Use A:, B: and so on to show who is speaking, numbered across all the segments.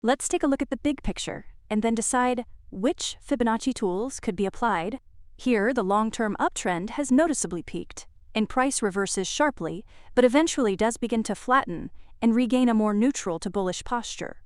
A: Let's take a look at the big picture and then decide which Fibonacci tools could be applied. Here, the long-term uptrend has noticeably peaked, and price reverses sharply, but eventually does begin to flatten and regain a more neutral to bullish posture.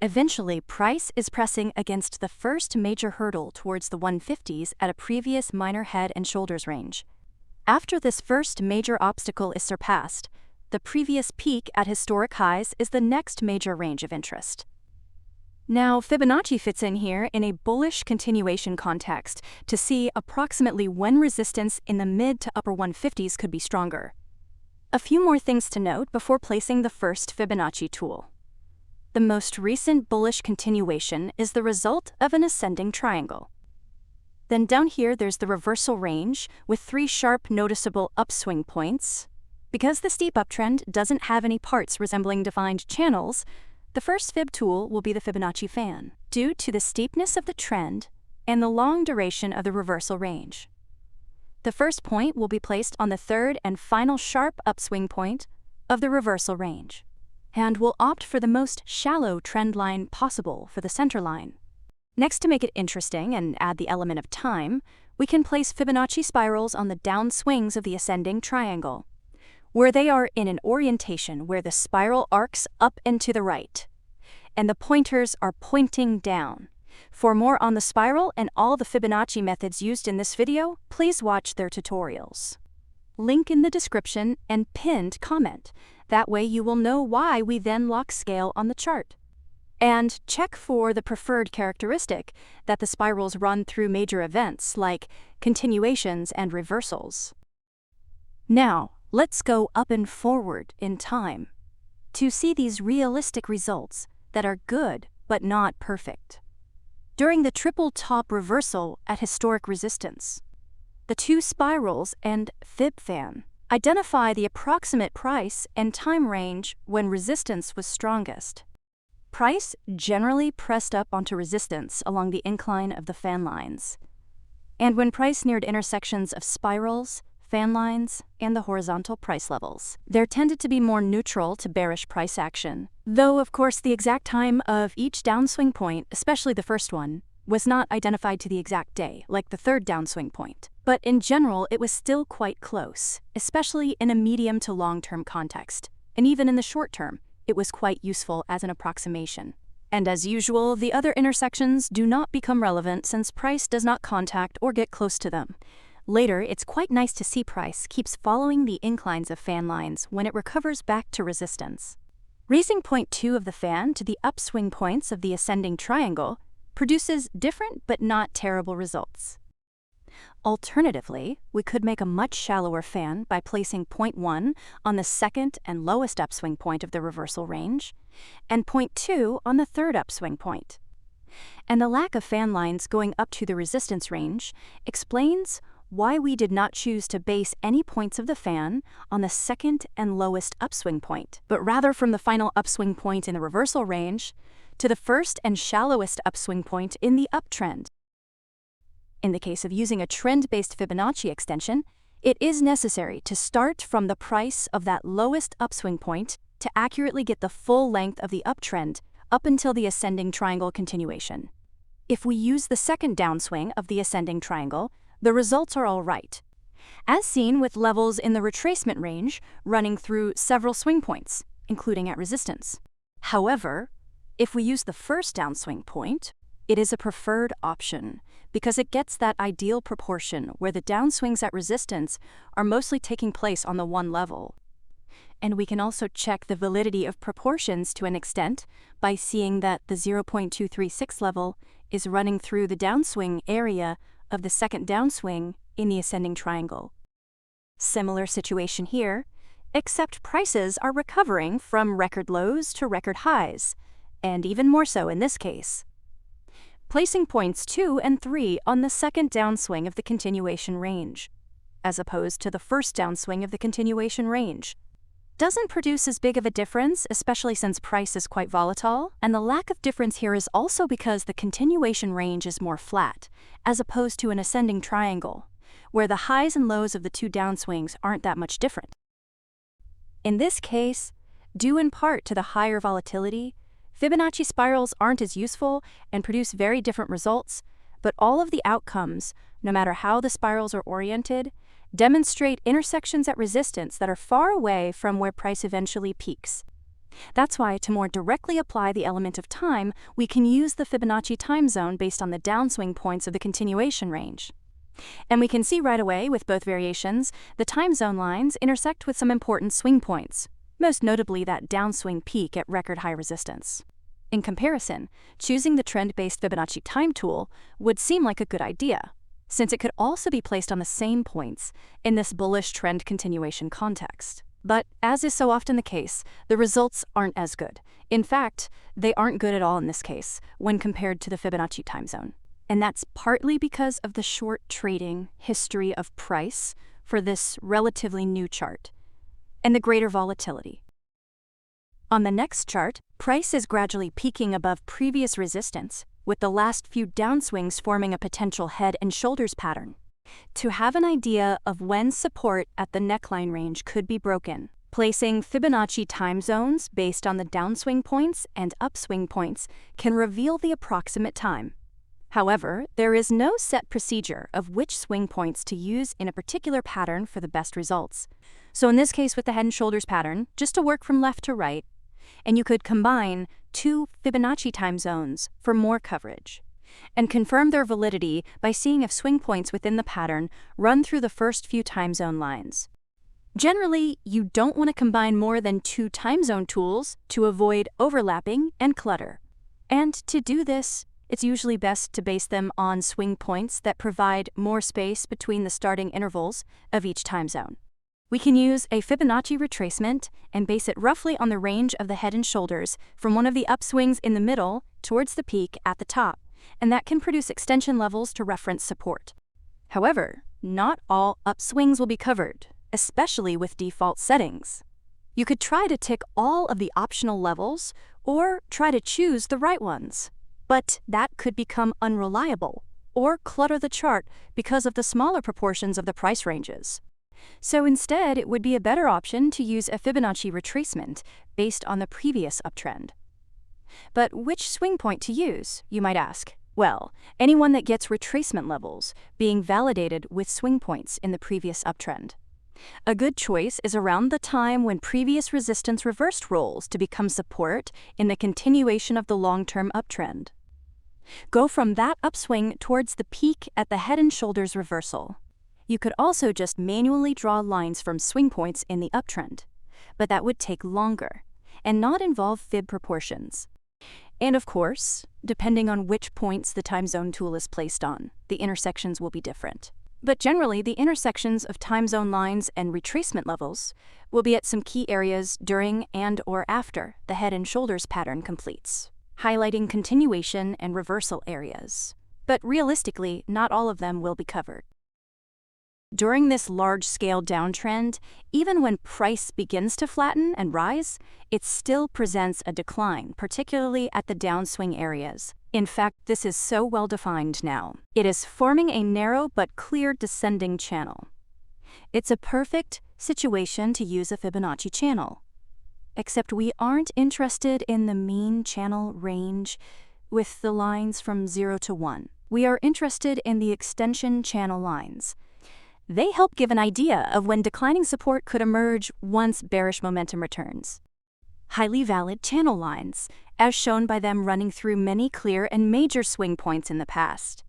A: Eventually, price is pressing against the first major hurdle towards the 150s at a previous minor head and shoulders range. After this first major obstacle is surpassed, the previous peak at historic highs is the next major range of interest. Now, Fibonacci fits in here in a bullish continuation context to see approximately when resistance in the mid to upper 150s could be stronger. A few more things to note before placing the first Fibonacci tool. The most recent bullish continuation is the result of an ascending triangle. Then down here there's the reversal range with 3 sharp noticeable upswing points. Because the steep uptrend doesn't have any parts resembling defined channels, the first Fib tool will be the Fibonacci fan, due to the steepness of the trend and the long duration of the reversal range. The first point will be placed on the third and final sharp upswing point of the reversal range, and we'll opt for the most shallow trend line possible for the center line. Next, to make it interesting and add the element of time, we can place Fibonacci spirals on the downswings of the ascending triangle, where they are in an orientation where the spiral arcs up and to the right, and the pointers are pointing down. For more on the spiral and all the Fibonacci methods used in this video, please watch their tutorials. Link in the description and pinned comment. That way you will know why we then lock scale on the chart. And check for the preferred characteristic that the spirals run through major events like continuations and reversals. Now, let's go up and forward in time to see these realistic results that are good but not perfect. During the triple top reversal at historic resistance, the 2 spirals and Fib fan identify the approximate price and time range when resistance was strongest. Price generally pressed up onto resistance along the incline of the fan lines, and when price neared intersections of spirals, fan lines, and the horizontal price levels, there tended to be more neutral to bearish price action. Though, of course, the exact time of each downswing point, especially the first one, was not identified to the exact day, like the third downswing point. But in general, it was still quite close, especially in a medium to long-term context. And even in the short term, it was quite useful as an approximation. And as usual, the other intersections do not become relevant since price does not contact or get close to them. Later, it's quite nice to see price keeps following the inclines of fan lines when it recovers back to resistance. Raising point 2 of the fan to the upswing points of the ascending triangle produces different but not terrible results. Alternatively, we could make a much shallower fan by placing point 1 on the second and lowest upswing point of the reversal range, and point 2 on the third upswing point. And the lack of fan lines going up to the resistance range explains why we did not choose to base any points of the fan on the second and lowest upswing point, but rather from the final upswing point in the reversal range to the first and shallowest upswing point in the uptrend. In the case of using a trend-based Fibonacci extension, it is necessary to start from the price of that lowest upswing point to accurately get the full length of the uptrend up until the ascending triangle continuation. If we use the second downswing of the ascending triangle, the results are all right, as seen with levels in the retracement range running through several swing points, including at resistance. However, if we use the first downswing point, it is a preferred option because it gets that ideal proportion where the downswings at resistance are mostly taking place on the one level. And we can also check the validity of proportions to an extent by seeing that the 0.236 level is running through the downswing area of the second downswing in the ascending triangle. Similar situation here, except prices are recovering from record lows to record highs, and even more so in this case. Placing points 2 and 3 on the second downswing of the continuation range, as opposed to the first downswing of the continuation range, doesn't produce as big of a difference, especially since price is quite volatile, and the lack of difference here is also because the continuation range is more flat, as opposed to an ascending triangle, where the highs and lows of the 2 downswings aren't that much different. In this case, due in part to the higher volatility, Fibonacci spirals aren't as useful and produce very different results, but all of the outcomes, no matter how the spirals are oriented, demonstrate intersections at resistance that are far away from where price eventually peaks. That's why, to more directly apply the element of time, we can use the Fibonacci time zone based on the downswing points of the continuation range. And we can see right away with both variations, the time zone lines intersect with some important swing points, most notably that downswing peak at record high resistance. In comparison, choosing the trend-based Fibonacci time tool would seem like a good idea, since it could also be placed on the same points in this bullish trend continuation context. But as is so often the case, the results aren't as good. In fact, they aren't good at all in this case when compared to the Fibonacci time zone. And that's partly because of the short trading history of price for this relatively new chart and the greater volatility. On the next chart, price is gradually peaking above previous resistance, with the last few downswings forming a potential head and shoulders pattern. To have an idea of when support at the neckline range could be broken, placing Fibonacci time zones based on the downswing points and upswing points can reveal the approximate time. However, there is no set procedure of which swing points to use in a particular pattern for the best results. So in this case with the head and shoulders pattern, just to work from left to right, and you could combine two Fibonacci time zones for more coverage, and confirm their validity by seeing if swing points within the pattern run through the first few time zone lines. Generally, you don't want to combine more than two time zone tools to avoid overlapping and clutter. And to do this, it's usually best to base them on swing points that provide more space between the starting intervals of each time zone. We can use a Fibonacci retracement and base it roughly on the range of the head and shoulders from one of the upswings in the middle towards the peak at the top, and that can produce extension levels to reference support. However, not all upswings will be covered, especially with default settings. You could try to tick all of the optional levels or try to choose the right ones, but that could become unreliable or clutter the chart because of the smaller proportions of the price ranges. So instead, it would be a better option to use a Fibonacci retracement based on the previous uptrend. But which swing point to use, you might ask? Well, anyone that gets retracement levels being validated with swing points in the previous uptrend. A good choice is around the time when previous resistance reversed rolls to become support in the continuation of the long-term uptrend. Go from that upswing towards the peak at the head and shoulders reversal. You could also just manually draw lines from swing points in the uptrend, but that would take longer and not involve fib proportions. And of course, depending on which points the time zone tool is placed on, the intersections will be different. But generally, the intersections of time zone lines and retracement levels will be at some key areas during and/or after the head and shoulders pattern completes, highlighting continuation and reversal areas. But realistically, not all of them will be covered. During this large-scale downtrend, even when price begins to flatten and rise, it still presents a decline, particularly at the downswing areas. In fact, this is so well defined now. It is forming a narrow but clear descending channel. It's a perfect situation to use a Fibonacci channel. Except we aren't interested in the mean channel range with the lines from 0 to 1. We are interested in the extension channel lines. They help give an idea of when declining support could emerge once bearish momentum returns. Highly valid channel lines, as shown by them running through many clear and major swing points in the past.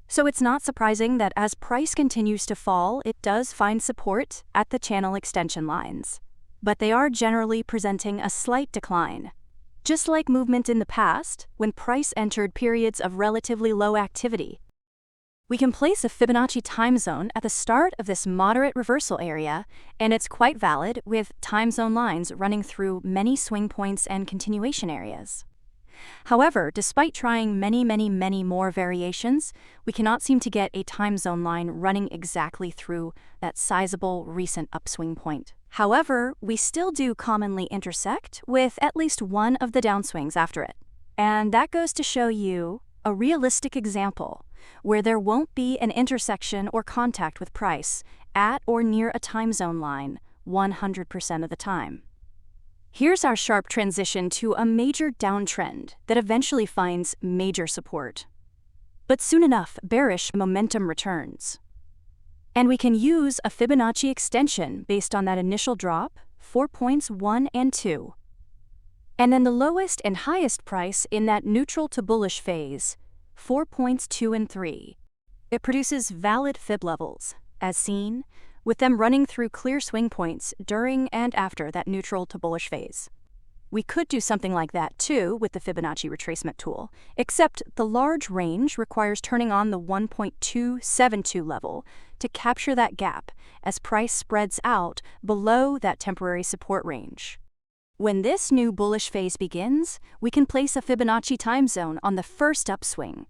A: So it's not surprising that as price continues to fall, it does find support at the channel extension lines. But they are generally presenting a slight decline. Just like movement in the past, when price entered periods of relatively low activity. We can place a Fibonacci time zone at the start of this moderate reversal area, and it's quite valid with time zone lines running through many swing points and continuation areas. However, despite trying many more variations, we cannot seem to get a time zone line running exactly through that sizable recent upswing point. However, we still do commonly intersect with at least one of the downswings after it. And that goes to show you a realistic example where there won't be an intersection or contact with price at or near a time zone line 100% of the time. Here's our sharp transition to a major downtrend that eventually finds major support. But soon enough, bearish momentum returns. And we can use a Fibonacci extension based on that initial drop, 4 points 1 and 2. And then the lowest and highest price in that neutral to bullish phase, 4 points 2 and 3. It produces valid fib levels, as seen, with them running through clear swing points during and after that neutral to bullish phase. We could do something like that too with the Fibonacci retracement tool, except the large range requires turning on the 1.272 level to capture that gap as price spreads out below that temporary support range. When this new bullish phase begins, we can place a Fibonacci time zone on the first upswing.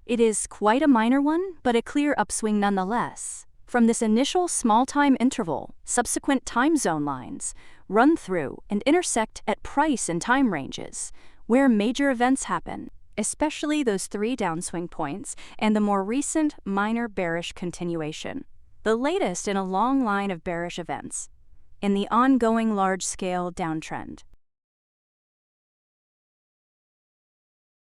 A: It is quite a minor one, but a clear upswing nonetheless. From this initial small time interval, subsequent time zone lines run through and intersect at price and time ranges, where major events happen, especially those 3 downswing points and the more recent minor bearish continuation, the latest in a long line of bearish events, in the ongoing large-scale downtrend.